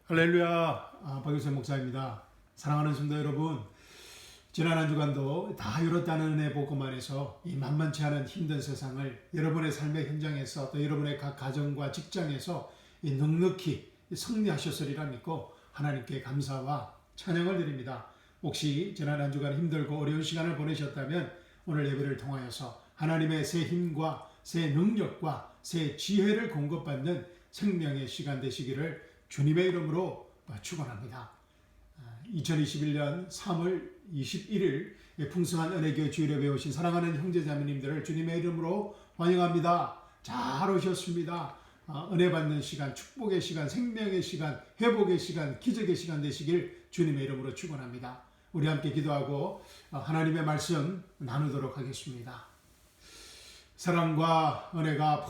할렐루야, 박유선 목사입니다. 사랑하는 성도 여러분, 지난 한 주간도 다 이뤘다는 은혜 복음 안에서 이 만만치 않은 힘든 세상을 여러분의 삶의 현장에서 또 여러분의 각 가정과 직장에서 넉넉히 승리하셨으리라 믿고 하나님께 감사와 찬양을 드립니다. 혹시 지난 한 주간 힘들고 어려운 시간을 보내셨다면 오늘 예배를 통하여서 하나님의 새 힘과 새 능력과 새 지혜를 공급받는 생명의 시간 되시기를 주님의 이름으로 축원합니다. 2021년 3월 21일 풍성한 은혜교회 주일에 배우신 사랑하는 형제자매님들을 주님의 이름으로 환영합니다. 잘 오셨습니다. 은혜 받는 시간, 축복의 시간, 생명의 시간, 회복의 시간, 기적의 시간 되시길 주님의 이름으로 축원합니다. 우리 함께 기도하고 하나님의 말씀 나누도록 하겠습니다. 사랑과 은혜가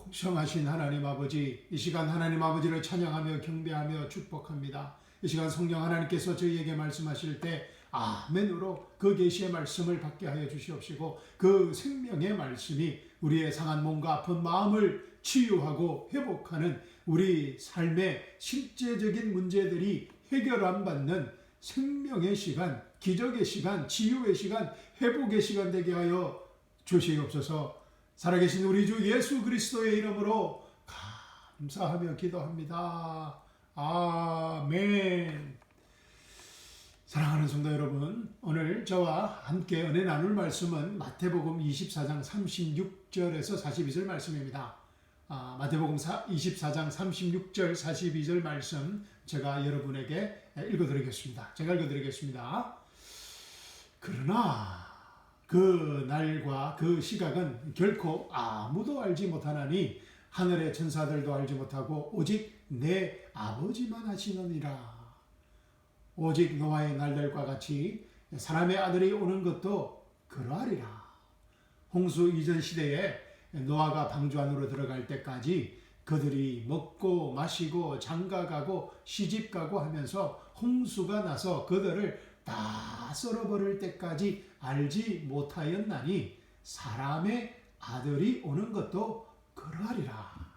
풍성하신 하나님 아버지, 이 시간 하나님 아버지를 찬양하며 경배하며 축복합니다. 이 시간 성령 하나님께서 저희에게 말씀하실 때 아멘으로 그 계시의 말씀을 받게 하여 주시옵시고 그 생명의 말씀이 우리의 상한 몸과 아픈 마음을 치유하고 회복하는 우리 삶의 실제적인 문제들이 해결 안 받는 생명의 시간, 기적의 시간, 치유의 시간, 회복의 시간 되게 하여 주시옵소서. 살아계신 우리 주 예수 그리스도의 이름으로 감사하며 기도합니다. 아멘. 사랑하는 성도 여러분, 오늘 저와 함께 은혜 나눌 말씀은 마태복음 24장 36절에서 42절 말씀입니다. 마태복음 24장 36절 42절 말씀 제가 여러분에게 읽어드리겠습니다. 제가 읽어드리겠습니다. 그러나 그 날과 그 시각은 결코 아무도 알지 못하나니 하늘의 천사들도 알지 못하고 오직 내 아버지만 아시느니라. 오직 노아의 날들과 같이 사람의 아들이 오는 것도 그러하리라. 홍수 이전 시대에 노아가 방주 안으로 들어갈 때까지 그들이 먹고 마시고 장가가고 시집가고 하면서 홍수가 나서 그들을 다 썰어버릴 때까지 알지 못하였나니 사람의 아들이 오는 것도 그러하리라.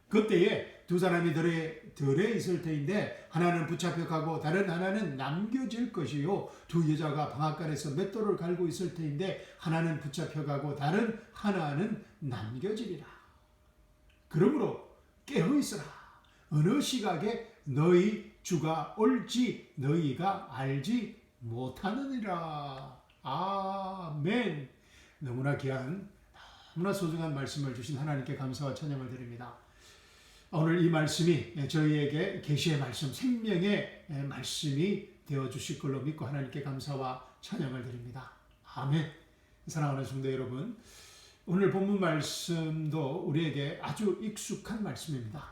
그때에 두 사람이 들에 있을 터인데 하나는 붙잡혀 가고 다른 하나는 남겨질 것이요, 두 여자가 방앗간에서 맷돌을 갈고 있을 터인데 하나는 붙잡혀 가고 다른 하나는 남겨지리라. 그러므로 깨어 있으라. 어느 시각에 너희 주가 올지 너희가 알지 못하느니라. 아멘. 너무나 귀한, 너무나 소중한 말씀을 주신 하나님께 감사와 찬양을 드립니다. 오늘 이 말씀이 저희에게 계시의 말씀, 생명의 말씀이 되어주실 걸로 믿고 하나님께 감사와 찬양을 드립니다. 아멘. 사랑하는 성도 여러분, 오늘 본문 말씀도 우리에게 아주 익숙한 말씀입니다.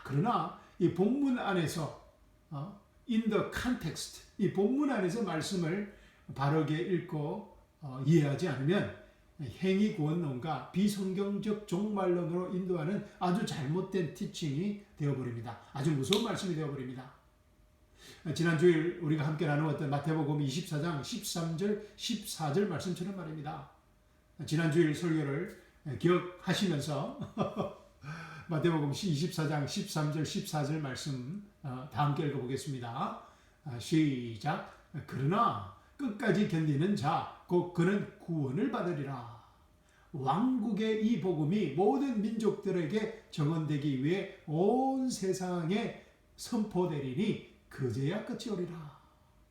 그러나 이 본문 안에서 in the context, 이 본문 안에서 말씀을 바르게 읽고 이해하지 않으면 행위구원론과 비성경적 종말론으로 인도하는 아주 잘못된 티칭이 되어버립니다. 아주 무서운 말씀이 되어버립니다. 지난 주일 우리가 함께 나누었던 마태복음 24장 13절 14절 말씀처럼 말입니다. 지난 주일 설교를 기억하시면서 마태복음 24장 13절 14절 말씀 다 함께 읽어보겠습니다. 시작. 그러나 끝까지 견디는 자 곧 그는 구원을 받으리라. 왕국의 이 복음이 모든 민족들에게 정언되기 위해 온 세상에 선포되리니 그제야 끝이 오리라.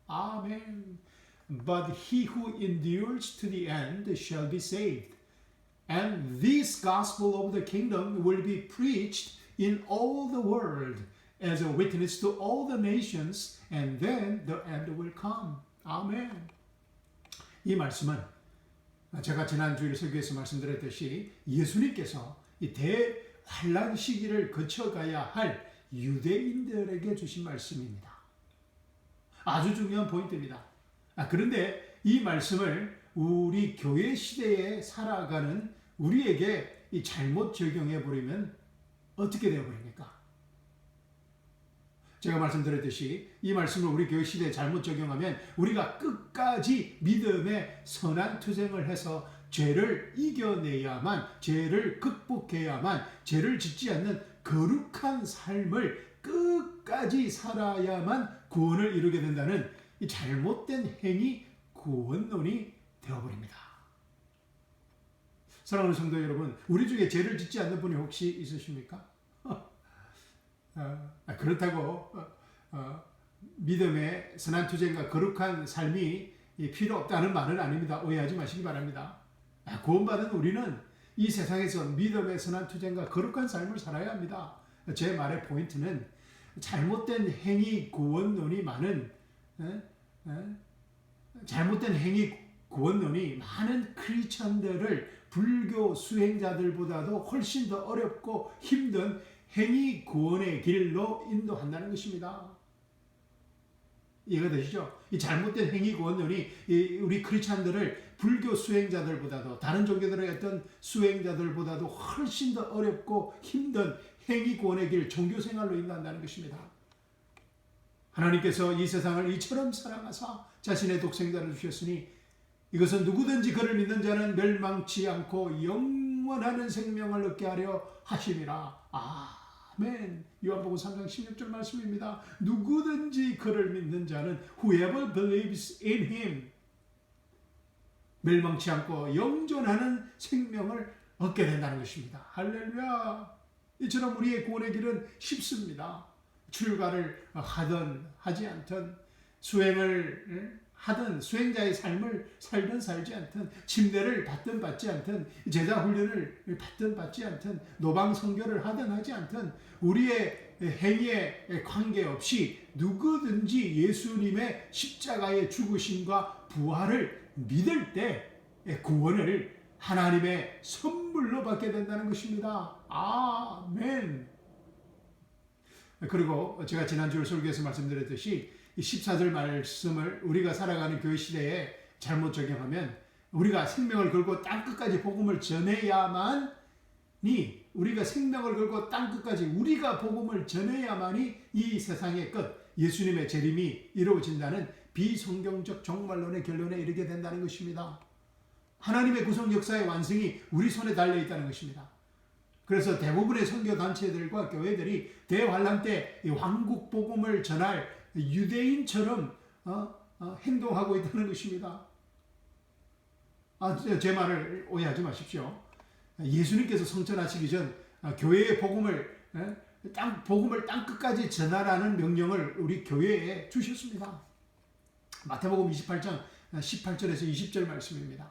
아멘. But he who endures to the end shall be saved. And this gospel of the kingdom will be preached in all the world as a witness to all the nations, and then the end will come. 아멘. 이 말씀은 제가 지난 주일 설교에서 말씀드렸듯이 예수님께서 이 대환란 시기를 거쳐가야 할 유대인들에게 주신 말씀입니다. 아주 중요한 포인트입니다. 그런데 이 말씀을 우리 교회 시대에 살아가는 우리에게 잘못 적용해 버리면 어떻게 되어버립니까? 제가 말씀드렸듯이 이 말씀을 우리 교회 시대에 잘못 적용하면 우리가 끝까지 믿음의 선한 투쟁을 해서 죄를 이겨내야만, 죄를 극복해야만, 죄를 짓지 않는 거룩한 삶을 끝까지 살아야만 구원을 이루게 된다는 이 잘못된 행위 구원론이 되어버립니다. 사랑하는 성도 여러분, 우리 중에 죄를 짓지 않는 분이 혹시 있으십니까? 그렇다고 믿음의 선한 투쟁과 거룩한 삶이 필요 없다는 말은 아닙니다. 오해하지 마시기 바랍니다. 구원받은 우리는 이 세상에서 믿음의 선한 투쟁과 거룩한 삶을 살아야 합니다. 제 말의 포인트는 잘못된 행위 구원론이 많은 잘못된 행위 구원론이 많은 크리스천들을 불교 수행자들보다도 훨씬 더 어렵고 힘든 행위 구원의 길로 인도한다는 것입니다. 이해가 되시죠? 이 잘못된 행위 구원론이 우리 크리스천들을 불교 수행자들보다도 다른 종교들의 어떤 수행자들보다도 훨씬 더 어렵고 힘든 행위 구원의 길, 종교 생활로 인도한다는 것입니다. 하나님께서 이 세상을 이처럼 사랑하사 자신의 독생자를 주셨으니 이것은 누구든지 그를 믿는 자는 멸망치 않고 영원한 생명을 얻게 하려 하심이라. 아멘. 요한복음 3장 16절 말씀입니다. 누구든지 그를 믿는 자는 whoever believes in him 멸망치 않고 영존하는 생명을 얻게 된다는 것입니다. 할렐루야. 이처럼 우리의 구원의 길은 쉽습니다. 출가를 하든 하지 않든 수행을 하든 수행자의 삶을 살든 살지 않든 침례를 받든 받지 않든 제자 훈련을 받든 받지 않든 노방 선교를 하든 하지 않든 우리의 행위에 관계없이 누구든지 예수님의 십자가의 죽으심과 부활을 믿을 때 구원을 하나님의 선물로 받게 된다는 것입니다. 아멘. 그리고 제가 지난주 설교에서 말씀드렸듯이 이 14절 말씀을 우리가 살아가는 교회 시대에 잘못 적용하면 우리가 생명을 걸고 땅끝까지 복음을 전해야만이 우리가 생명을 걸고 땅끝까지 우리가 복음을 전해야만이 이 세상의 끝 예수님의 재림이 이루어진다는 비성경적 종말론의 결론에 이르게 된다는 것입니다. 하나님의 구속 역사의 완성이 우리 손에 달려 있다는 것입니다. 그래서 대부분의 선교단체들과 교회들이 대환란 때 왕국 복음을 전할 유대인처럼 행동하고 있다는 것입니다. 제 말을 오해하지 마십시오. 예수님께서 성천하시기 전 교회의 복음을 땅끝까지 전하라는 명령을 우리 교회에 주셨습니다. 마태복음 28장 18절에서 20절 말씀입니다.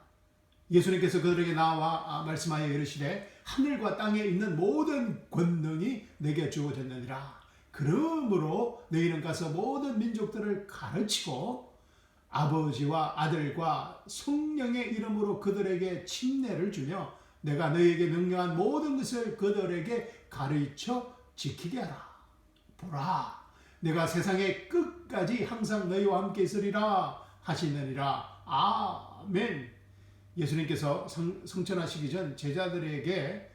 예수님께서 그들에게 나와 말씀하여 이르시되 하늘과 땅에 있는 모든 권능이 내게 주어졌느니라. 그러므로 너희는 가서 모든 민족들을 가르치고 아버지와 아들과 성령의 이름으로 그들에게 침례를 주며 내가 너희에게 명령한 모든 것을 그들에게 가르쳐 지키게 하라. 보라, 내가 세상의 끝까지 항상 너희와 함께 있으리라 하시느니라. 아멘. 예수님께서 성천하시기 전 제자들에게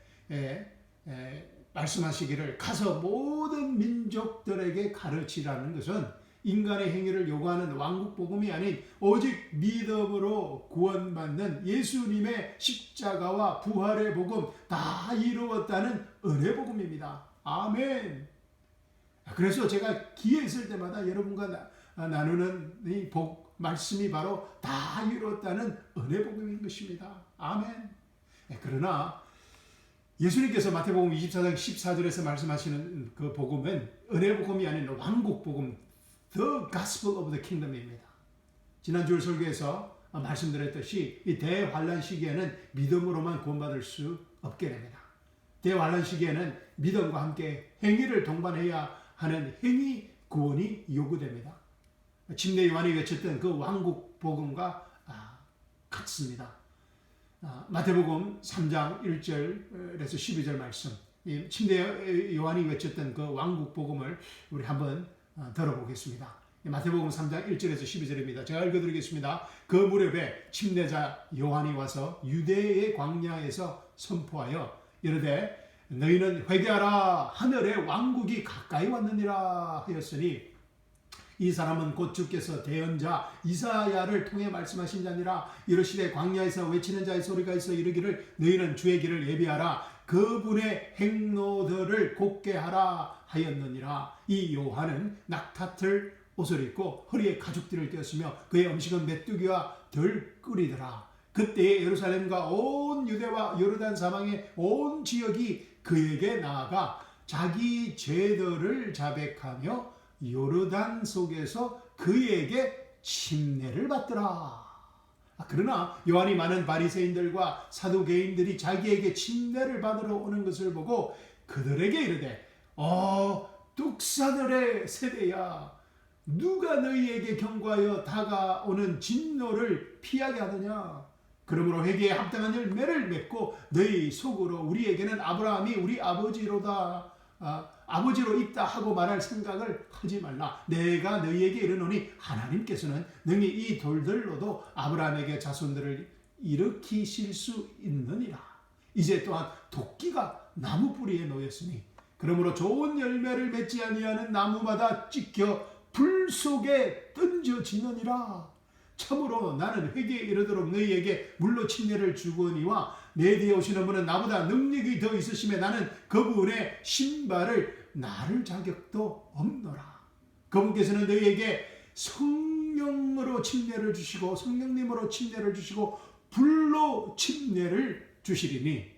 말씀하시기를 가서 모든 민족들에게 가르치라는 것은 인간의 행위를 요구하는 왕국 복음이 아닌 오직 믿음으로 구원받는 예수님의 십자가와 부활의 복음 다 이루었다는 은혜 복음입니다. 아멘. 그래서 제가 기회 있을 때마다 여러분과 나누는 이 말씀이 바로 다 이루었다는 은혜 복음인 것입니다. 아멘. 그러나 예수님께서 마태복음 24장 14절에서 말씀하시는 그 복음은 은혜 복음이 아닌 왕국 복음, The Gospel of the Kingdom입니다. 지난주 설교에서 말씀드렸듯이 이 대환란 시기에는 믿음으로만 구원받을 수 없게 됩니다. 대환란 시기에는 믿음과 함께 행위를 동반해야 하는 행위 구원이 요구됩니다. 침례 요한이 외쳤던 그 왕국 복음과 같습니다. 마태복음 3장 1절에서 12절 말씀, 침례 요한이 외쳤던 그 왕국 복음을 우리 한번 들어보겠습니다. 마태복음 3장 1절에서 12절입니다. 제가 읽어드리겠습니다. 그 무렵에 침례자 요한이 와서 유대의 광야에서 선포하여 이르되 너희는 회개하라, 하늘의 왕국이 가까이 왔느니라 하였으니 이 사람은 곧 주께서 대언자 이사야를 통해 말씀하신 자니라. 이르시되 광야에서 외치는 자의 소리가 있어 이르기를 너희는 주의 길을 예비하라, 그분의 행로들을 곱게 하라 하였느니라. 이 요한은 낙타틀 옷을 입고 허리에 가죽띠를 떼었으며 그의 음식은 메뚜기와 덜꿀이더라. 그때에 예루살렘과 온 유대와 요르단 사방의 온 지역이 그에게 나아가 자기 죄들을 자백하며 요르단 속에서 그에게 침례를 받더라. 그러나 요한이 많은 바리새인들과 사두개인들이 자기에게 침례를 받으러 오는 것을 보고 그들에게 이르되 뚝사들의 세대야, 누가 너희에게 경고하여 다가오는 진노를 피하게 하느냐? 그러므로 회개에 합당한 열매를 맺고 너희 속으로 우리에게는 아브라함이 우리 아버지로다 아버지로 있다 하고 말할 생각을 하지 말라. 내가 너희에게 이르노니 하나님께서는 능히 이 돌들로도 아브라함에게 자손들을 일으키실 수 있느니라. 이제 또한 도끼가 나무 뿌리에 놓였으니 그러므로 좋은 열매를 맺지 아니하는 나무마다 찢겨 불 속에 던져지느니라. 참으로 나는 회개에 이르도록 너희에게 물로 침례를 주거니와 내 뒤에 오시는 분은 나보다 능력이 더 있으심에 나는 그분의 신발을 나를 자격도 없노라. 그분께서는 너희에게 성령으로 침례를 주시고 성령님으로 침례를 주시고 불로 침례를 주시리니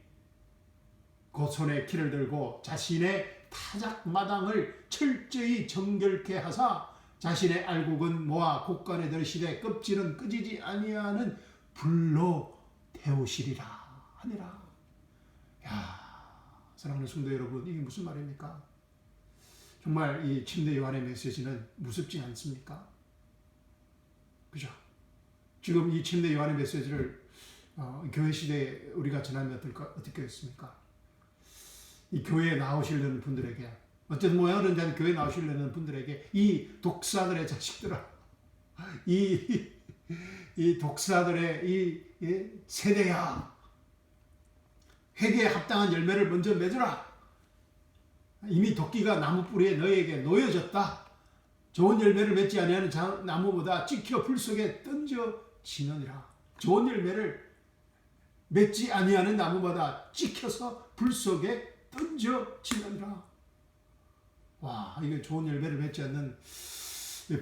곧 손에 키를 들고 자신의 타작 마당을 철저히 정결케 하사 자신의 알곡은 모아 곡간에 들으시되 껍질은 끄지지 아니하는 불로 태우시리라 하니라. 야, 사랑하는 성도 여러분, 이게 무슨 말입니까? 정말 이 침례 요한의 메시지는 무섭지 않습니까? 그죠? 지금 이 침례 요한의 메시지를 교회 시대에 우리가 전하면 어떻겠습니까? 이 교회에 나오시려는 분들에게, 어쨌든 모양을 자는 교회에 나오시려는 분들에게 이 독사들의 자식들아, 이 독사들의 이 세대야, 회개에 합당한 열매를 먼저 맺어라. 이미 도끼가 나무 뿌리에 너희에게 놓여졌다. 좋은 열매를 맺지 아니하는 나무보다 찍혀 불 속에 던져지느니라. 좋은 열매를 맺지 아니하는 나무마다 찍혀서 불 속에 던져지느니라. 와, 이게 좋은 열매를 맺지 않는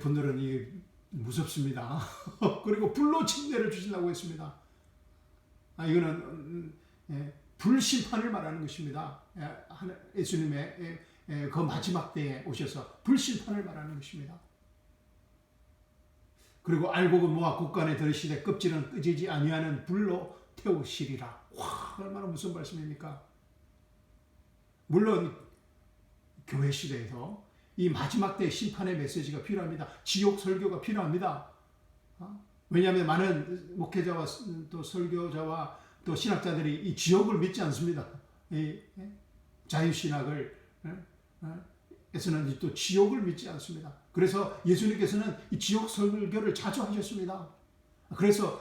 분들은 이게 무섭습니다. 그리고 불로 침례를 주신다고 했습니다. 이거는 불심판을 말하는 것입니다. 예수님의 그 마지막 때에 오셔서 불심판을 말하는 것입니다. 그리고 알곡은 모아 곡간에 들으시되 껍질은 끄지지 아니하는 불로 태우시리라. 와, 얼마나 무슨 말씀입니까? 물론 교회 시대에서 이 마지막 때 심판의 메시지가 필요합니다. 지옥 설교가 필요합니다. 왜냐하면 많은 목회자와 또 설교자와 또 신학자들이 이 지옥을 믿지 않습니다. 자유신학을 에서는 또 지옥을 믿지 않습니다. 그래서 예수님께서는 이 지옥 설교를 자주 하셨습니다. 그래서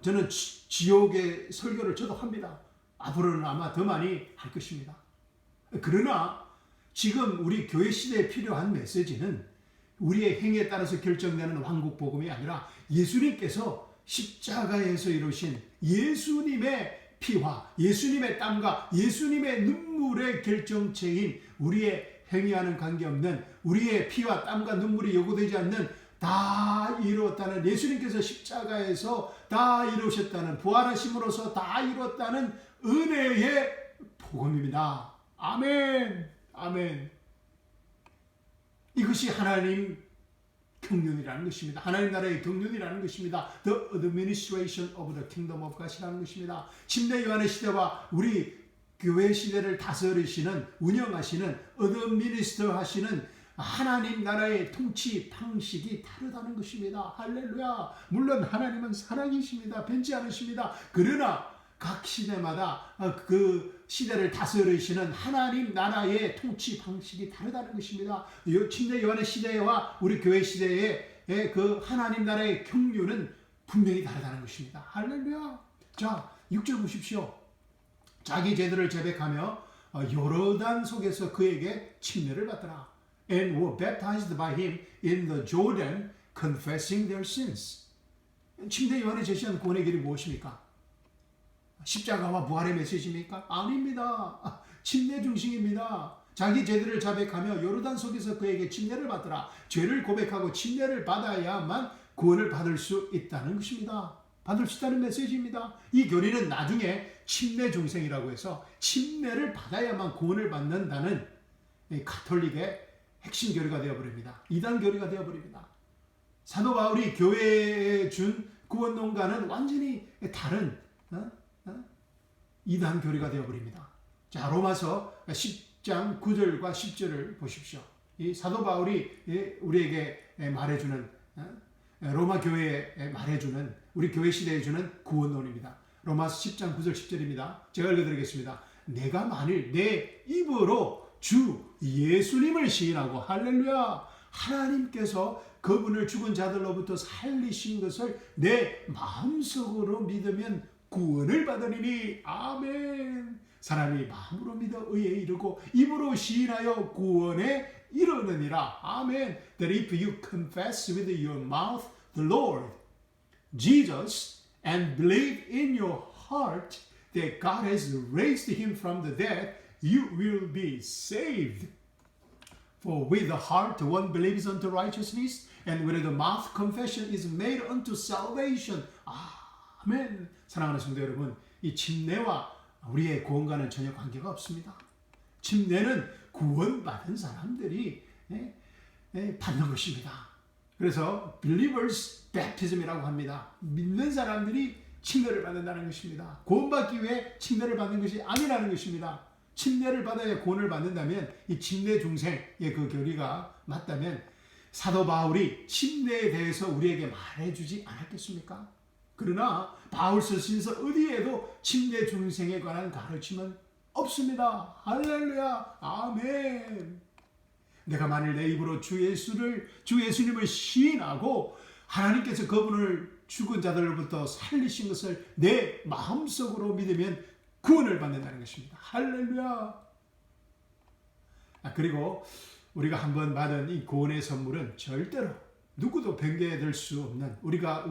저는 지옥의 설교를 저도 합니다. 앞으로는 아마 더 많이 할 것입니다. 그러나 지금 우리 교회 시대에 필요한 메시지는 우리의 행위에 따라서 결정되는 왕국복음이 아니라 예수님께서 십자가에서 이루신 예수님의 피와 예수님의 땀과 예수님의 눈물의 결정체인 우리의 행위와는 관계없는 우리의 피와 땀과 눈물이 요구되지 않는 다 이루었다는, 예수님께서 십자가에서 다 이루셨다는, 부활하심으로써 다 이루었다는 은혜의 복음입니다. 아멘. 아멘. 이것이 하나님 경륜이라는 것입니다. 하나님 나라의 경륜이라는 것입니다. The administration of the kingdom of God이라는 것입니다. 침례 요한의 시대와 우리 교회 시대를 다스리시는, 운영하시는, administer 하시는 하나님 나라의 통치 방식이 다르다는 것입니다. 할렐루야. 물론 하나님은 사랑이십니다. 변치 않으십니다. 그러나 각 시대마다 그 시대를 다스리시는 하나님 나라의 통치 방식이 다르다는 것입니다. 침례 요한의 시대와 우리 교회 시대의 그 하나님 나라의 경륜은 분명히 다르다는 것입니다. 할렐루야. 자, 6절 보십시오. 자기 죄들을 자백하며 요르단 속에서 그에게 침례를 받더라. And were baptized by him in the Jordan, confessing their sins. 침례 요한이 제시한 구원의 길이 무엇입니까? 십자가와 부활의 메시지입니까? 아닙니다. 침례 중심입니다. 자기 죄들을 자백하며 요르단 속에서 그에게 침례를 받더라. 죄를 고백하고 침례를 받아야만 구원을 받을 수 있다는 것입니다. 받을 수 있다는 메시지입니다. 이 교리는 나중에 침례 중생이라고 해서 침례를 받아야만 구원을 받는다는 가톨릭의 핵심 교리가 되어버립니다. 이단 교리가 되어버립니다. 사도 바울이 교회에 준 구원 논가는 완전히 다른 이단 교리가 되어버립니다. 자, 로마서 10장 9절과 10절을 보십시오. 이 사도 바울이 우리에게 말해주는 로마 교회에 말해주는 우리 교회 시대에 주는 구원론입니다. 로마서 10장 9절 10절입니다. 제가 읽어드리겠습니다. 내가 만일 내 입으로 주 예수님을 시인하고 할렐루야 하나님께서 그분을 죽은 자들로부터 살리신 것을 내 마음속으로 믿으면 구원을 받으리니 아멘. 사람이 마음으로 믿어 의에 이르고 입으로 시인하여 구원에 이르느니라 아멘. That if you confess with your mouth the Lord Jesus and believe in your heart that God has raised him from the dead, you will be saved. For with the heart one believes unto righteousness, and with the mouth confession is made unto salvation. 아멘. 사랑하는 성도 여러분, 이 침례와 우리의 구원과는 전혀 관계가 없습니다. 침례는 구원받은 사람들이 받는 것입니다. 그래서 believers baptism이라고 합니다. 믿는 사람들이 침례를 받는다는 것입니다. 구원받기 위해 침례를 받는 것이 아니라는 것입니다. 침례를 받아야 구원을 받는다면 이 침례 중생의 그 교리가 맞다면 사도 바울이 침례에 대해서 우리에게 말해주지 않았겠습니까? 그러나 바울서 신서 어디에도 침례 중생에 관한 가르침은 없습니다. 할렐루야 아멘. 내가 만일 내 입으로 주 예수님을 시인하고 하나님께서 그분을 죽은 자들로부터 살리신 것을 내 마음속으로 믿으면 구원을 받는다는 것입니다. 할렐루야. 그리고 우리가 한번 받은 이 구원의 선물은 절대로 누구도 변개될 수 없는 우리가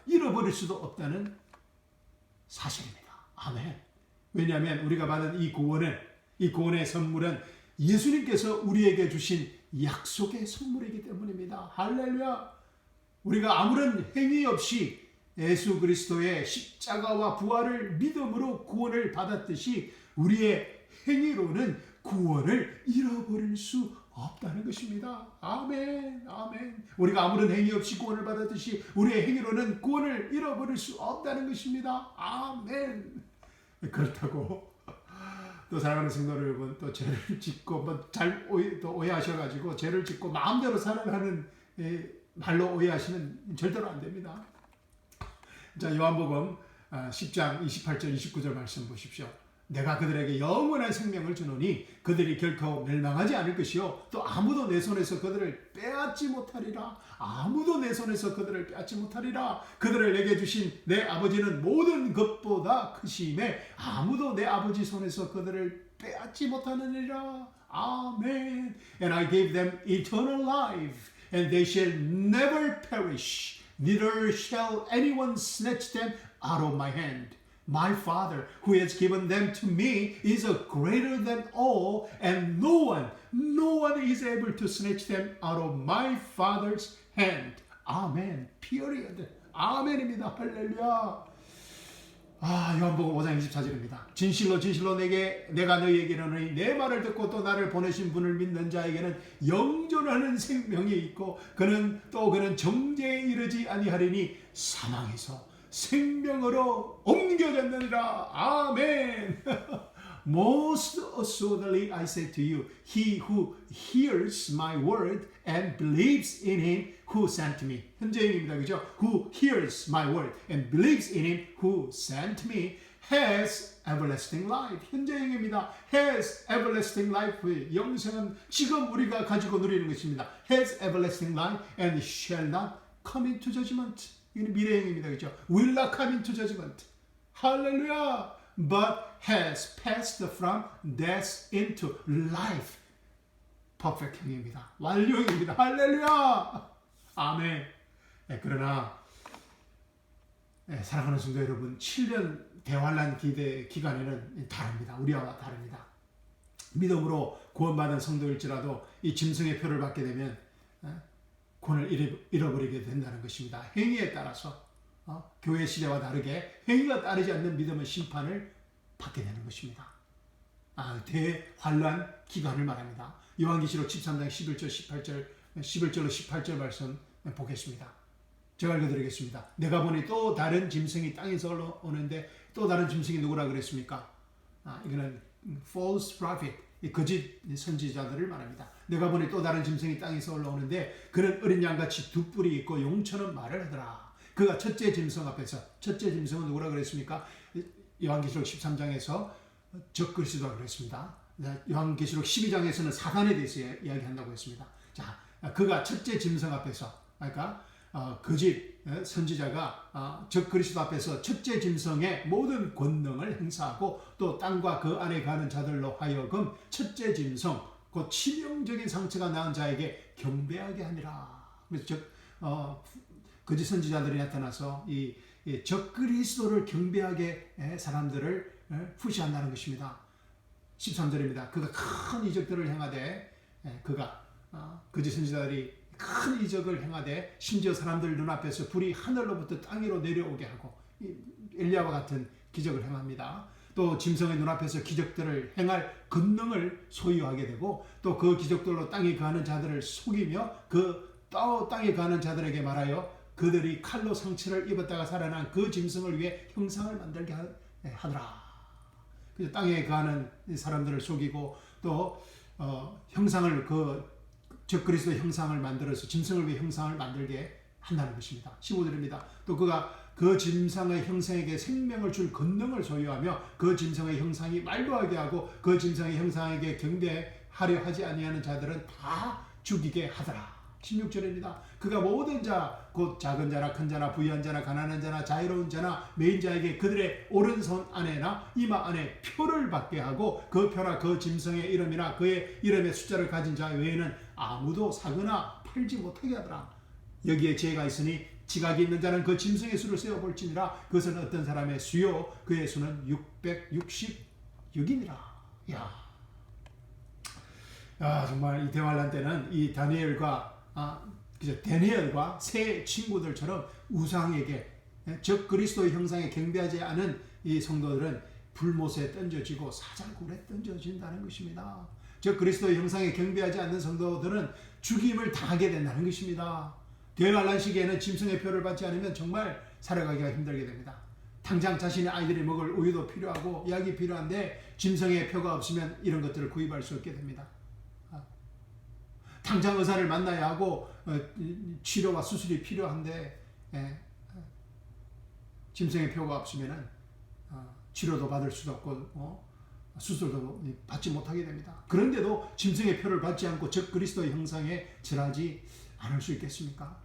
잃어버릴 수도 없다는 사실입니다. 아멘. 왜냐하면 우리가 받은 이 구원의 선물은 예수님께서 우리에게 주신 약속의 선물이기 때문입니다. 할렐루야. 우리가 아무런 행위 없이 예수 그리스도의 십자가와 부활을 믿음으로 구원을 받았듯이 우리의 행위로는 구원을 잃어버릴 수 없다는 것입니다. 아멘, 아멘. 우리가 아무런 행위 없이 구원을 받았듯이 우리의 행위로는 구원을 잃어버릴 수 없다는 것입니다. 아멘. 그렇다고 또 사랑하는 성도 여러분, 또 죄를 짓고 또 오해하셔가지고 죄를 짓고 마음대로 살아가는 말로 오해하시면 절대로 안 됩니다. 자, 요한복음 10장 28절 29절 말씀 보십시오. 내가 그들에게 영원한 생명을 주노니 그들이 결코 멸망하지 않을 것이요 또 아무도 내 손에서 그들을 빼앗지 못하리라. 아무도 내 손에서 그들을 빼앗지 못하리라. 그들을 내게 주신 내 아버지는 모든 것보다 크심에 아무도 내 아버지 손에서 그들을 빼앗지 못하느니라. 아멘. And I gave them eternal life, and they shall never perish, neither shall anyone snatch them out of my hand. My Father, who has given them to me, is greater than all, and no one is able to snatch them out of my Father's hand. Amen. Period. 아멘입니다. 할렐루야. 요한복음 5장 24절입니다. 진실로 진실로 내가 너희에게 이르노니 내 말을 듣고 또 나를 보내신 분을 믿는 자에게는 영존하는 생명이 있고 그는 정죄에 이르지 아니하리니 사망에서 생명으로 옮겨졌느니라. 아멘. Most assuredly I say to you, he who hears my word and believes in him who sent me. 현재형입니다. 그죠? Who hears my word and believes in him who sent me has everlasting life. 현재형입니다. has everlasting life. 영생은 지금 우리가 가지고 누리는 것입니다. has everlasting life and shall not come into judgment. 이건 미래형입니다. 그죠? will not come into judgment. 할렐루야. But has passed from death into life. 퍼펙트형입니다. 완료형입니다. 할렐루야. 아멘. 그러나 사랑하는 성도 여러분, 7년 대환란 기간에는 다릅니다. 우리와 다릅니다. 믿음으로 구원받은 성도일지라도 이 짐승의 표를 받게 되면 구원을 잃어버리게 된다는 것입니다. 행위에 따라서 교회 시대와 다르게 행위가 따르지 않는 믿음은 심판을 받게 되는 것입니다. 대환란 기간을 말합니다. 요한계시록 13장 11절로 18절 말씀 보겠습니다. 제가 읽어드리겠습니다. 내가 보니 또 다른 짐승이 땅에서 오는데, 또 다른 짐승이 누구라 그랬습니까? 이거는 false prophet, 거짓 선지자들을 말합니다. 내가 보니 또 다른 짐승이 땅에서 올라오는데 그는 어린 양같이 두 뿔이 있고 용처럼 말을 하더라. 그가 첫째 짐승 앞에서, 첫째 짐승은 누구라 그랬습니까? 요한계시록 13장에서 적그리스도라 그랬습니다. 요한계시록 12장에서는 사단에 대해서 이야기한다고 했습니다. 자, 그가 첫째 짐승 앞에서, 그러니까 거짓 선지자가 적그리스도 앞에서 첫째 짐승의 모든 권능을 행사하고 또 땅과 그 안에 가는 자들로 하여금 첫째 짐승, 그 치명적인 상처가 나은 자에게 경배하게 하니라. 그래서 거짓 선지자들이 나타나서 이 적그리스도를 경배하게 사람들을 푸시한다는 것입니다. 13절입니다. 그가 큰 이적들을 행하되, 그가 거짓 선지자들이 큰 이적을 행하되 심지어 사람들 눈앞에서 불이 하늘로부터 땅 위로 내려오게 하고, 엘리야와 같은 기적을 행합니다. 또 짐승의 눈앞에서 기적들을 행할 권능을 소유하게 되고, 또 그 기적들로 땅에 거하는 자들을 속이며 그 땅에 거하는 자들에게 말하여 그들이 칼로 상처를 입었다가 살아난 그 짐승을 위해 형상을 만들게 하더라. 그래서 땅에 거하는 사람들을 속이고 또 형상을, 적그리스도 형상을 만들어서 짐승을 위해 형상을 만들게 한다는 것입니다. 15절입니다. 또 그가 그 짐승의 형상에게 생명을 줄 권능을 소유하며 그 짐승의 형상이 말도 하게 하고 그 짐승의 형상에게 경배하려 하지 아니하는 자들은 다 죽이게 하더라. 16절입니다. 그가 모든 자, 곧 작은 자나 큰 자나 부유한 자나 가난한 자나 자유로운 자나 매인 자에게 그들의 오른손 안에나 이마 안에 표를 받게 하고 그 표나 그 짐승의 이름이나 그의 이름의 숫자를 가진 자 외에는 아무도 사거나 팔지 못하게 하더라. 여기에 죄가 있으니 지각이 있는 자는 그 짐승의 수를 세어볼지니라. 그것은 어떤 사람의 수요, 그의 수는 666이니라. 정말 이 대환란 때는 이 다니엘과 세 친구들처럼 우상에게, 적그리스도의 형상에 경배하지 않은 이 성도들은 불못에 던져지고 사자굴에 던져진다는 것입니다. 적그리스도의 형상에 경배하지 않는 성도들은 죽임을 당하게 된다는 것입니다. 대환란 시기에는 짐승의 표를 받지 않으면 정말 살아가기가 힘들게 됩니다. 당장 자신의 아이들이 먹을 우유도 필요하고 약이 필요한데 짐승의 표가 없으면 이런 것들을 구입할 수 없게 됩니다. 당장 의사를 만나야 하고 치료와 수술이 필요한데 짐승의 표가 없으면 치료도 받을 수도 없고 수술도 받지 못하게 됩니다. 그런데도 짐승의 표를 받지 않고 적그리스도의 형상에 절하지 않을 수 있겠습니까?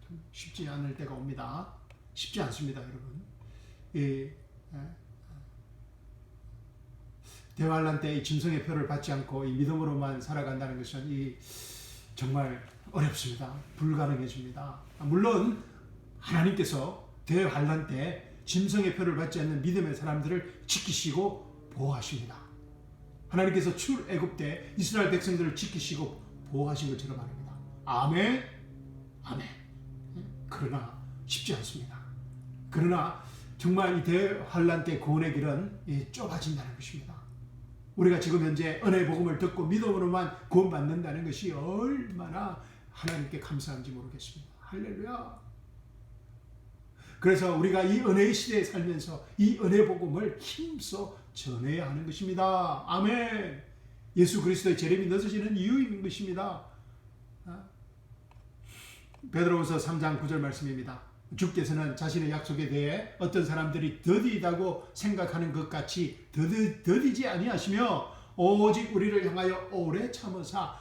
좀 쉽지 않을 때가 옵니다. 쉽지 않습니다, 여러분. 대환란 때 이 짐승의 표를 받지 않고 이 믿음으로만 살아간다는 것은 정말 어렵습니다. 불가능해집니다. 물론 하나님께서 대환란 때 짐승의 표를 받지 않는 믿음의 사람들을 지키시고 보호하십니다. 하나님께서 출애굽 때 이스라엘 백성들을 지키시고 보호하신 것처럼 말입니다. 아멘, 아멘. 그러나 쉽지 않습니다. 그러나 정말 이 대환란 때 구원의 길은 좁아진다는 것입니다. 우리가 지금 현재 은혜의 복음을 듣고 믿음으로만 구원받는다는 것이 얼마나 하나님께 감사한지 모르겠습니다. 할렐루야. 그래서 우리가 이 은혜의 시대에 살면서 이 은혜의 복음을 힘써 전해야 하는 것입니다. 아멘. 예수 그리스도의 재림이 늦어지는 이유인 것입니다. 베드로후서 3장 9절 말씀입니다. 주께서는 자신의 약속에 대해 어떤 사람들이 더디다고 생각하는 것 같이 더디지 아니하시며 오직 우리를 향하여 오래 참으사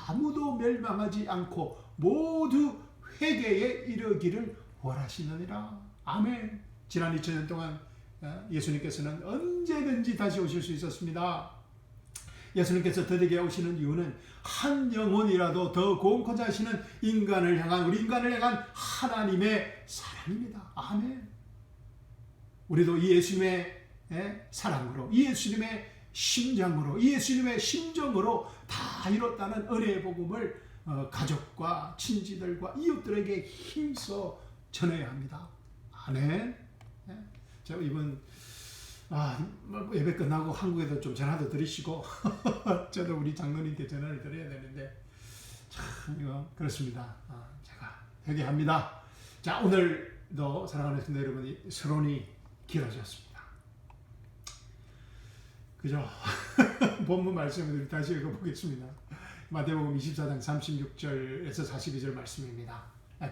아무도 멸망하지 않고 모두 회개에 이르기를 원하시느니라. 아멘. 지난 2000년 동안 예수님께서는 언제든지 다시 오실 수 있었습니다. 예수님께서 더디게 오시는 이유는 한 영혼이라도 더 구원코자 하시는 우리 인간을 향한 하나님의 사랑입니다. 아멘. 우리도 이 예수님의 사랑으로, 이 예수님의 심장으로, 이 예수님의 심정으로 다 이뤘다는 은혜의 복음을 가족과 친지들과 이웃들에게 힘써 전해야 합니다. 아멘. 제가 이번 예배 끝나고 한국에도 좀 전화도 드리시고 저도 우리 장로님께 전화를 드려야 되는데 참 이거 그렇습니다. 제가 회개합니다. 자, 오늘도 사랑하는 성도 여러분이 서론이 길어졌습니다. 그죠? 본문 말씀을 다시 읽어보겠습니다. 마태복음 24장 36절에서 42절 말씀입니다.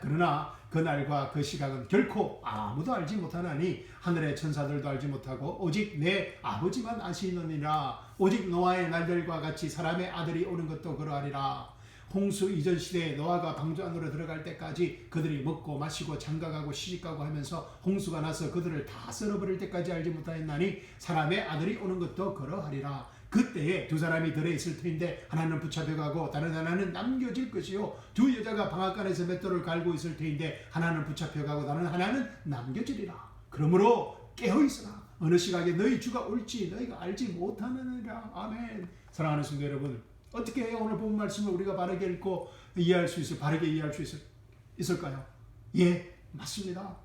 그러나 그날과 그 시각은 결코 아무도 알지 못하나니 하늘의 천사들도 알지 못하고 오직 내 아버지만 아시느니라. 오직 노아의 날들과 같이 사람의 아들이 오는 것도 그러하리라. 홍수 이전 시대에 노아가 방주 안으로 들어갈 때까지 그들이 먹고 마시고 장가가고 시집가고 하면서 홍수가 나서 그들을 다 썰어버릴 때까지 알지 못하였나니 사람의 아들이 오는 것도 그러하리라. 그때에 두 사람이 들어있을 터인데 하나는 붙잡혀가고 다른 하나는 남겨질 것이요 두 여자가 방앗간에서 맷돌을 갈고 있을 터인데 하나는 붙잡혀가고 다른 하나는 남겨지리라. 그러므로 깨어있으라. 어느 시각에 너희 주가 올지 너희가 알지 못하느니라. 아멘. 사랑하는 성도 여러분, 어떻게 해야 오늘 본 말씀을 우리가 바르게 읽고 이해할 수 있을, 바르게 이해할 수 있을까요? 예, 맞습니다.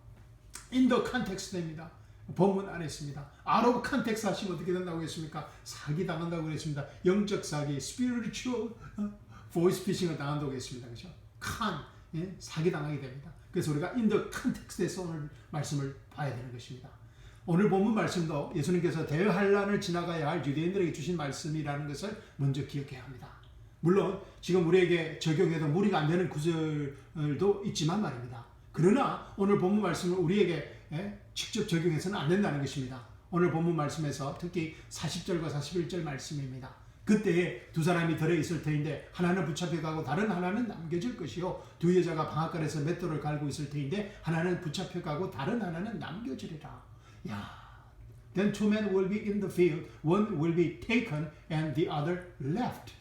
In the context입니다. 본문 안에 있습니다. out of context 하시면 어떻게 된다고 했습니까? 사기 당한다고 했습니다. 영적 사기, spiritual voice phishing을 당한다고 했습니다. 그렇죠? 사기 당하게 됩니다. 그래서 우리가 in the context에서 오늘 말씀을 봐야 되는 것입니다. 오늘 본문 말씀도 예수님께서 대환란을 지나가야 할 유대인들에게 주신 말씀이라는 것을 먼저 기억해야 합니다. 물론 지금 우리에게 적용해도 무리가 안 되는 구절도 있지만 말입니다. 그러나 오늘 본문 말씀을 우리에게 직접 적용해서는 안 된다는 것입니다. 오늘 본문 말씀에서 특히 40절과 41절 말씀입니다. 그때에 두 사람이 들어있을 터인데 하나는 붙잡혀가고 다른 하나는 남겨질 것이요 두 여자가 방앗간에서 맷돌을 갈고 있을 터인데 하나는 붙잡혀가고 다른 하나는 남겨지리라. Then two men will be in the field, one will be taken and the other left.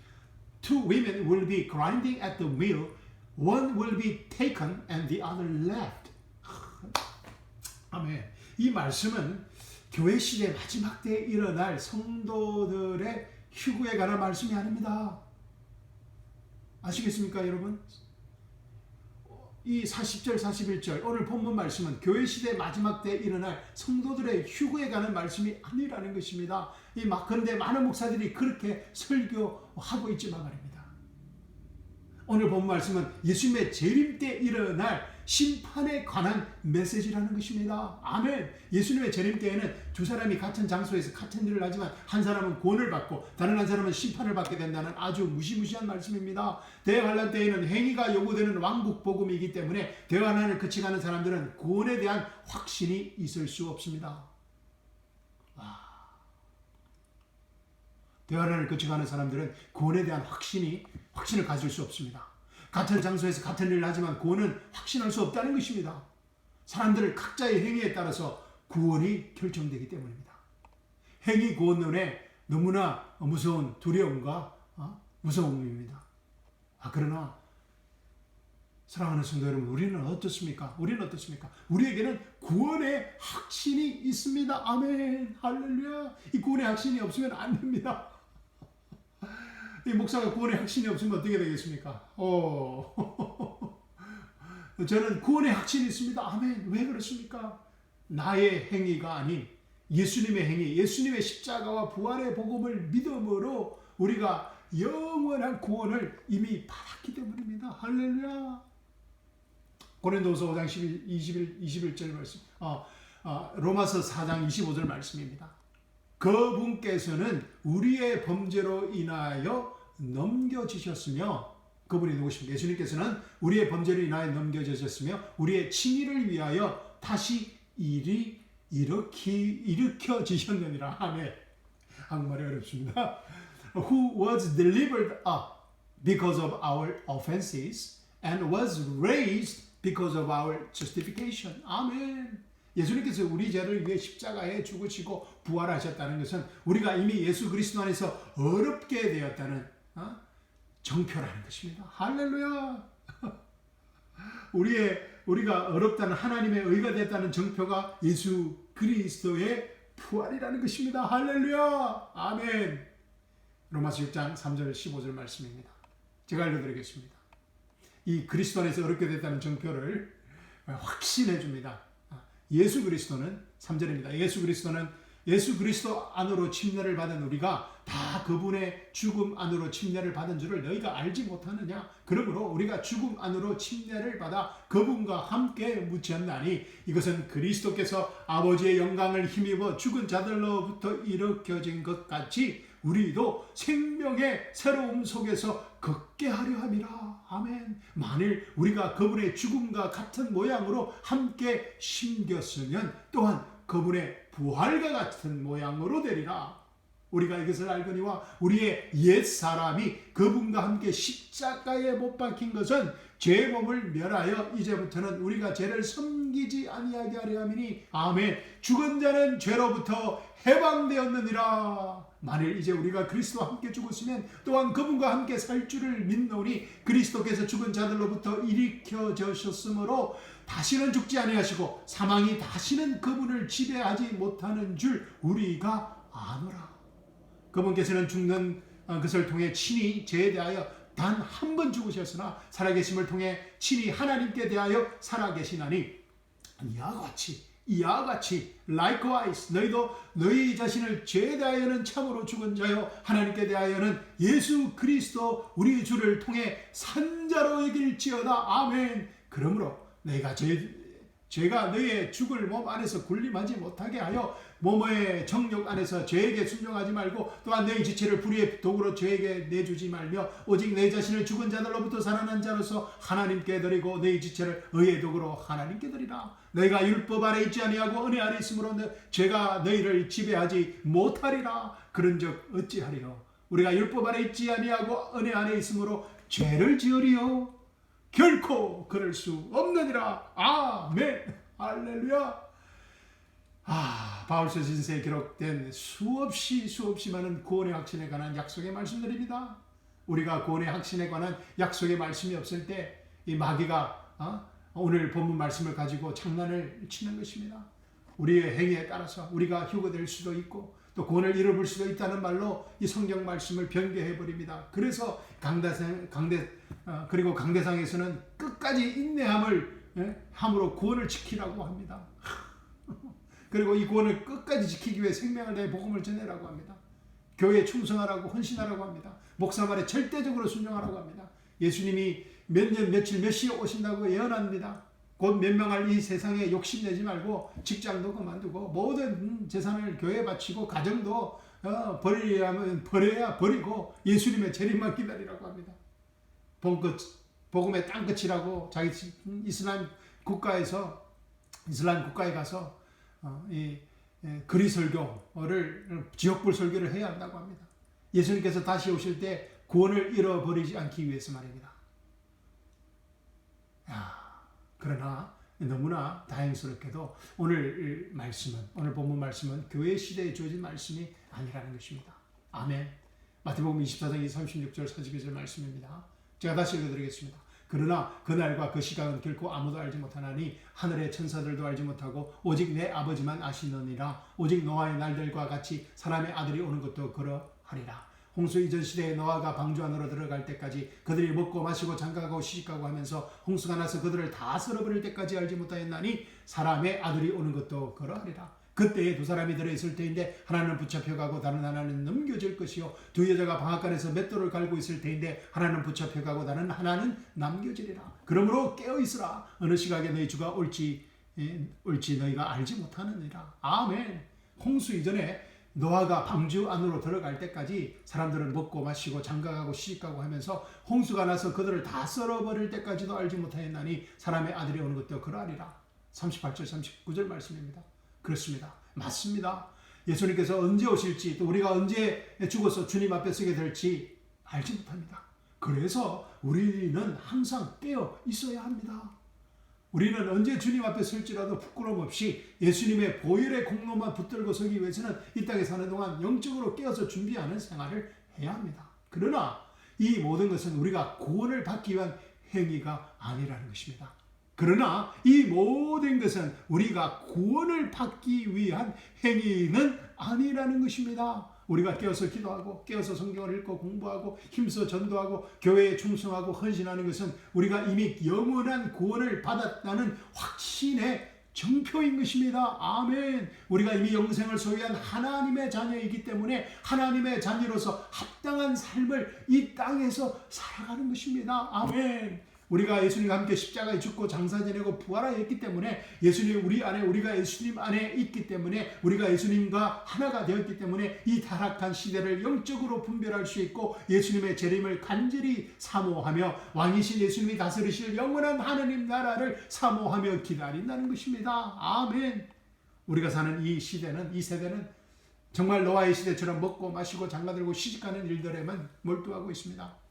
Two women will be grinding at the mill, one will be taken and the other left. 아멘. 이 말씀은 교회 시대 마지막 때에 일어날 성도들의 휴구에 관한 말씀이 아닙니다. 아시겠습니까, 여러분? 이 40절, 41절 오늘 본문 말씀은 교회 시대 마지막 때에 일어날 성도들의 휴구에 관한 말씀이 아니라는 것입니다. 그런데 많은 목사들이 그렇게 설교하고 있지만 말입니다. 오늘 본문 말씀은 예수님의 재림 때 일어날 심판에 관한 메시지라는 것입니다. 아멘. 예수님의 재림 때에는 두 사람이 같은 장소에서 같은 일을 하지만 한 사람은 구원을 받고 다른 한 사람은 심판을 받게 된다는 아주 무시무시한 말씀입니다. 대환란 때에는 행위가 요구되는 왕국 복음이기 때문에 대환란을 거쳐가는 사람들은 구원에 대한 확신이 있을 수 없습니다. 대환란을 거쳐가는 사람들은 구원에 대한 확신을 가질 수 없습니다. 같은 장소에서 같은 일을 하지만 구원은 확신할 수 없다는 것입니다. 사람들을 각자의 행위에 따라서 구원이 결정되기 때문입니다. 행위 구원론에 너무나 무서운 두려움과 무서움입니다. 그러나 사랑하는 성도 여러분, 우리는 어떻습니까? 우리에게는 구원의 확신이 있습니다. 아멘. 할렐루야. 이 구원의 확신이 없으면 안 됩니다. 이 목사가 구원의 확신이 없으면 어떻게 되겠습니까? 저는 구원의 확신이 있습니다. 아멘. 왜 그렇습니까? 나의 행위가 아닌 예수님의 행위, 예수님의 십자가와 부활의 복음을 믿음으로 우리가 영원한 구원을 이미 받았기 때문입니다. 할렐루야. 고린도서 5장 21절 말씀, 로마서 4장 25절 말씀입니다. 그분께서는 우리의 범죄로 인하여 넘겨지셨으며, 그분이 누구십니까? 예수님께서는 우리의 범죄로 인하여 넘겨지셨으며 우리의 칭의를 위하여 다시 일으켜지셨느니라. 아멘. 한국말이 어렵습니다. Who was delivered up because of our offenses and was raised because of our justification. 아멘. 예수님께서 우리 죄를 위해 십자가에 죽으시고 부활하셨다는 것은 우리가 이미 예수 그리스도 안에서 어렵게 되었다는 정표라는 것입니다. 할렐루야. 우리가 어렵다는 하나님의 의가 됐다는 정표가 예수 그리스도의 부활이라는 것입니다. 할렐루야. 아멘. 로마서 6장 3절 15절 말씀입니다. 제가 알려드리겠습니다. 이 그리스도 안에서 얻게 됐다는 정표를 확신해 줍니다. 예수 그리스도는 3절입니다. 예수 그리스도 안으로 침례를 받은 우리가 다 그분의 죽음 안으로 침례를 받은 줄을 너희가 알지 못하느냐? 그러므로 우리가 죽음 안으로 침례를 받아 그분과 함께 묻혔나니 이것은 그리스도께서 아버지의 영광을 힘입어 죽은 자들로부터 일으켜진 것 같이 우리도 생명의 새로움 속에서 걷게 하려 함이라. 아멘. 만일 우리가 그분의 죽음과 같은 모양으로 함께 심겼으면 또한 그분의 부활과 같은 모양으로 되리라. 우리가 이것을 알거니와 우리의 옛사람이 그분과 함께 십자가에 못 박힌 것은 죄의 몸을 멸하여 이제부터는 우리가 죄를 섬기지 아니하게 하려 함이니 아멘. 죽은 자는 죄로부터 해방되었느니라. 만일 이제 우리가 그리스도와 함께 죽었으면 또한 그분과 함께 살 줄을 믿노니 그리스도께서 죽은 자들로부터 일으켜졌으므로 다시는 죽지 아니하시고 사망이 다시는 그분을 지배하지 못하는 줄 우리가 아노라. 그분께서는 죽는 것을 통해 친히 죄에 대하여 단 한 번 죽으셨으나 살아계심을 통해 친히 하나님께 대하여 살아계시나니 이와 같이 likewise 너희도 너희 자신을 죄에 대하여는 참으로 죽은 자요 하나님께 대하여는 예수 그리스도 우리 주를 통해 산 자로 여길지어다. 아멘. 그러므로 내가 죄가 너희의 죽을 몸 안에서 군림하지 못하게 하여 몸의 정욕 안에서 죄에게 순종하지 말고 또한 너희 지체를 불의의 도구로 죄에게 내주지 말며 오직 내 자신을 죽은 자들로부터 살아난 자로서 하나님께 드리고 너희 지체를 의의 도구로 하나님께 드리라. 너희가 율법 아래 있지 아니하고 은혜 아래 있으므로 죄가 너희를 지배하지 못하리라. 그런즉 어찌하리요? 우리가 율법 아래 있지 아니하고 은혜 안에 있으므로 죄를 지으리요? 결코 그럴 수 없느니라. 아멘. 할렐루야. 바울서 진서에 기록된 수없이 많은 구원의 확신에 관한 약속의 말씀들입니다. 우리가 구원의 확신에 관한 약속의 말씀이 없을 때 이 마귀가 오늘 본문 말씀을 가지고 장난을 치는 것입니다. 우리의 행위에 따라서 우리가 휴거될 수도 있고 또 구원을 잃어볼 수도 있다는 말로 이 성경 말씀을 변개해 버립니다. 그래서 그리고 강대상에서는 끝까지 인내함을 함으로 구원을 지키라고 합니다. 그리고 이 구원을 끝까지 지키기 위해 생명을 내 복음을 전해라고 합니다. 교회에 충성하라고 헌신하라고 합니다. 목사 말에 절대적으로 순종하라고 합니다. 예수님이 몇 년 며칠 몇 시에 오신다고 예언합니다. 곧 멸망할 이 세상에 욕심내지 말고 직장도 그만두고 모든 재산을 교회에 바치고 가정도 버려야 버리고 예수님의 재림만 기다리라고 합니다. 복음의 땅끝이라고 자기 이슬람 국가에 가서 그리 설교를 지역불 설교를 해야 한다고 합니다. 예수님께서 다시 오실 때 구원을 잃어버리지 않기 위해서 말입니다. 그러나 너무나 다행스럽게도 오늘 본문 말씀은 교회 시대에 주어진 말씀이 아니라는 것입니다. 아멘. 마태복음 24장 36절 42절 말씀입니다. 제가 다시 읽어드리겠습니다. 그러나 그날과 그 시각은 결코 아무도 알지 못하나니 하늘의 천사들도 알지 못하고 오직 내 아버지만 아시느니라. 오직 노아의 날들과 같이 사람의 아들이 오는 것도 그러하리라. 홍수 이전 시대에 노아가 방주 안으로 들어갈 때까지 그들이 먹고 마시고 장가가고 시집가고 하면서 홍수가 나서 그들을 다 썰어버릴 때까지 알지 못하였나니 사람의 아들이 오는 것도 그러하리라. 그때에 두 사람이 들어있을 때인데 하나는 붙잡혀가고 다른 하나는 넘겨질 것이요 두 여자가 방앗간에서 맷돌을 갈고 있을 때인데 하나는 붙잡혀가고 다른 하나는 남겨지리라. 그러므로 깨어있으라. 어느 시각에 너희 주가 올지 너희가 알지 못하느니라. 아멘. 홍수 이전에 노아가 방주 안으로 들어갈 때까지 사람들은 먹고 마시고 장가가고 시집가고 하면서 홍수가 나서 그들을 다 썰어버릴 때까지도 알지 못하였나니 사람의 아들이 오는 것도 그러하리라. 38절 39절 말씀입니다. 그렇습니다. 맞습니다. 예수님께서 언제 오실지 또 우리가 언제 죽어서 주님 앞에 서게 될지 알지 못합니다. 그래서 우리는 항상 깨어 있어야 합니다. 우리는 언제 주님 앞에 설지라도 부끄러움 없이 예수님의 보혈의 공로만 붙들고 서기 위해서는 이 땅에 사는 동안 영적으로 깨어서 준비하는 생활을 해야 합니다. 그러나 이 모든 것은 우리가 구원을 받기 위한 행위가 아니라는 것입니다. 그러나 이 모든 것은 우리가 구원을 받기 위한 행위는 아니라는 것입니다. 우리가 깨어서 기도하고 깨어서 성경을 읽고 공부하고 힘써 전도하고 교회에 충성하고 헌신하는 것은 우리가 이미 영원한 구원을 받았다는 확신의 정표인 것입니다. 아멘. 우리가 이미 영생을 소유한 하나님의 자녀이기 때문에 하나님의 자녀로서 합당한 삶을 이 땅에서 살아가는 것입니다. 아멘. 우리가 예수님과 함께 십자가에 죽고 장사 지내고 부활하였기 때문에 예수님 우리 안에, 우리가 예수님 안에 있기 때문에, 우리가 예수님과 하나가 되었기 때문에 이 타락한 시대를 영적으로 분별할 수 있고 예수님의 재림을 간절히 사모하며 왕이신 예수님이 다스리실 영원한 하나님 나라를 사모하며 기다린다는 것입니다. 아멘. 우리가 사는 이 시대는, 이 세대는 정말 노아의 시대처럼 먹고 마시고 장가들고 시집가는 일들에만 몰두하고 있습니다.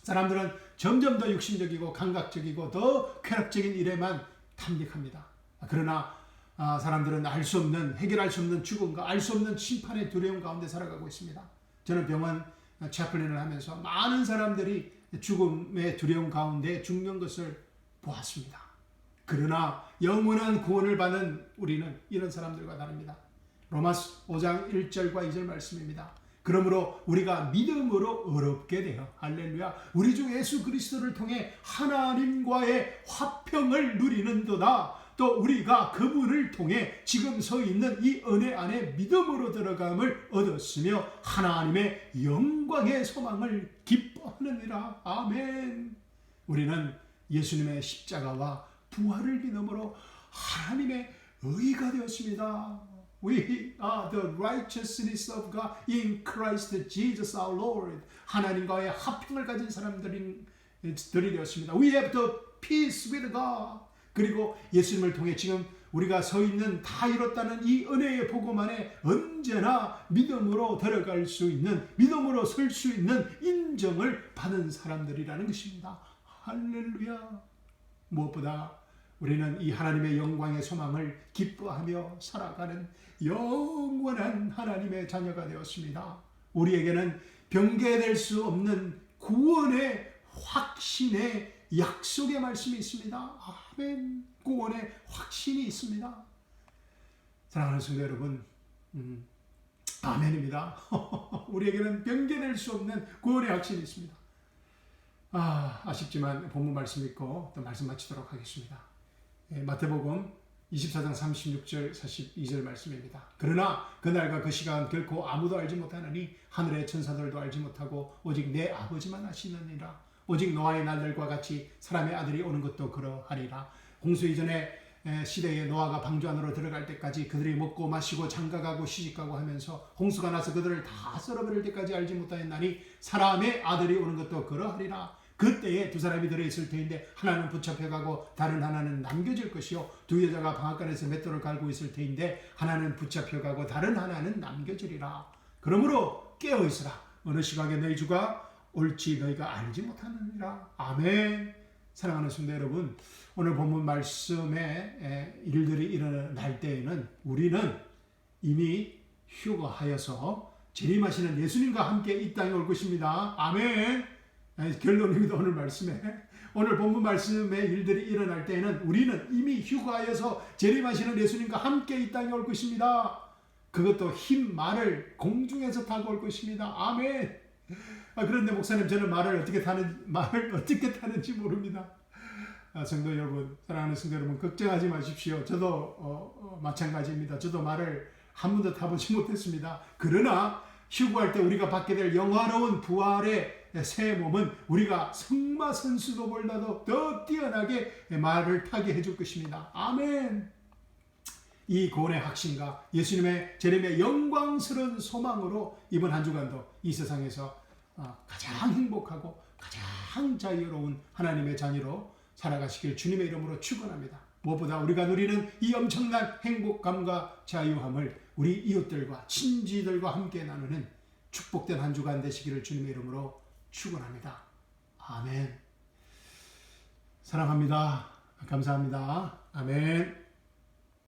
사람들은 점점 더 육신적이고 감각적이고 더 쾌락적인 일에만 탐닉합니다. 그러나 사람들은 알 수 없는, 해결할 수 없는 죽음과 알 수 없는 심판의 두려움 가운데 살아가고 있습니다. 저는 병원 chaplain을 하면서 많은 사람들이 죽음의 두려움 가운데 죽는 것을 보았습니다. 그러나 영원한 구원을 받는 우리는 이런 사람들과 다릅니다. 로마서 5장 1절과 2절 말씀입니다. 그러므로 우리가 믿음으로 의롭게 되어, 할렐루야, 우리 주 예수 그리스도를 통해 하나님과의 화평을 누리는도다. 또 우리가 그분을 통해 지금 서 있는 이 은혜 안에 믿음으로 들어감을 얻었으며 하나님의 영광의 소망을 기뻐하느니라. 아멘. 우리는 예수님의 십자가와 부활을 믿음으로 하나님의 의가 되었습니다. We are the righteousness of God in Christ Jesus our Lord. 하나님과의 화평을 가진 사람들이 되었습니다. We have the peace with God. 그리고 예수님을 통해 지금 우리가 서 있는, 다 이뤘다는 이 은혜의 복음 안에 언제나 믿음으로 들어갈 수 있는, 믿음으로 설 수 있는 인정을 받은 사람들이라는 것입니다. 할렐루야. 무엇보다 우리는 이 하나님의 영광의 소망을 기뻐하며 살아가는 영원한 하나님의 자녀가 되었습니다. 우리에게는 변개될 수 없는 구원의 확신의 약속의 말씀이 있습니다. 아멘. 구원의 확신이 있습니다. 사랑하는 성도 여러분, 아멘입니다. 우리에게는 변개될 수 없는 구원의 확신이 있습니다. 아쉽지만 본문 말씀 읽고 또 말씀 마치도록 하겠습니다. 마태복음 24장 36절 42절 말씀입니다. 그러나 그날과 그 시간 결코 아무도 알지 못하느니 하늘의 천사들도 알지 못하고 오직 내 아버지만 아시느니라. 오직 노아의 날들과 같이 사람의 아들이 오는 것도 그러하리라. 홍수 이전의 시대에 노아가 방주 안으로 들어갈 때까지 그들이 먹고 마시고 장가가고 시집가고 하면서 홍수가 나서 그들을 다 썰어버릴 때까지 알지 못하였나니 사람의 아들이 오는 것도 그러하리라. 그때에 두 사람이 들어있을 터인데 하나는 붙잡혀가고 다른 하나는 남겨질 것이요, 두 여자가 방앗간에서 맷돌을 갈고 있을 터인데 하나는 붙잡혀가고 다른 하나는 남겨지리라. 그러므로 깨어있으라. 어느 시각에 너희 주가 올지 너희가 알지 못하느니라. 아멘. 사랑하는 성도 여러분, 오늘 본문 말씀에 일들이 일어날 때에는 우리는 이미 휴거하여서 재림하시는 예수님과 함께 이 땅에 올 것입니다. 아멘. 결론입니다. 오늘 말씀에, 오늘 본문 말씀에 일들이 일어날 때에는 우리는 이미 휴거하여서 재림하시는 예수님과 함께 이 땅에 올 것입니다. 그것도 흰 말을 공중에서 타고 올 것입니다. 아멘. 그런데 목사님, 저는 말을 어떻게 타는지 모릅니다. 성도 여러분, 사랑하는 성도 여러분, 걱정하지 마십시오. 저도 마찬가지입니다. 저도 말을 한 번도 타보지 못했습니다. 그러나 휴거할 때 우리가 받게 될 영화로운 부활의 새 몸은 우리가 승마선수도보다도 더 뛰어나게 말을 타게 해줄 것입니다. 아멘. 이 구원의 확신과 예수님의 재림의 영광스러운 소망으로 이번 한 주간도 이 세상에서 가장 행복하고 가장 자유로운 하나님의 자녀로 살아가시길 주님의 이름으로 축원합니다. 무엇보다 우리가 누리는 이 엄청난 행복감과 자유함을 우리 이웃들과 친지들과 함께 나누는 축복된 한 주간 되시기를 주님의 이름으로 축원합니다. 아멘. 사랑합니다. 감사합니다. 아멘.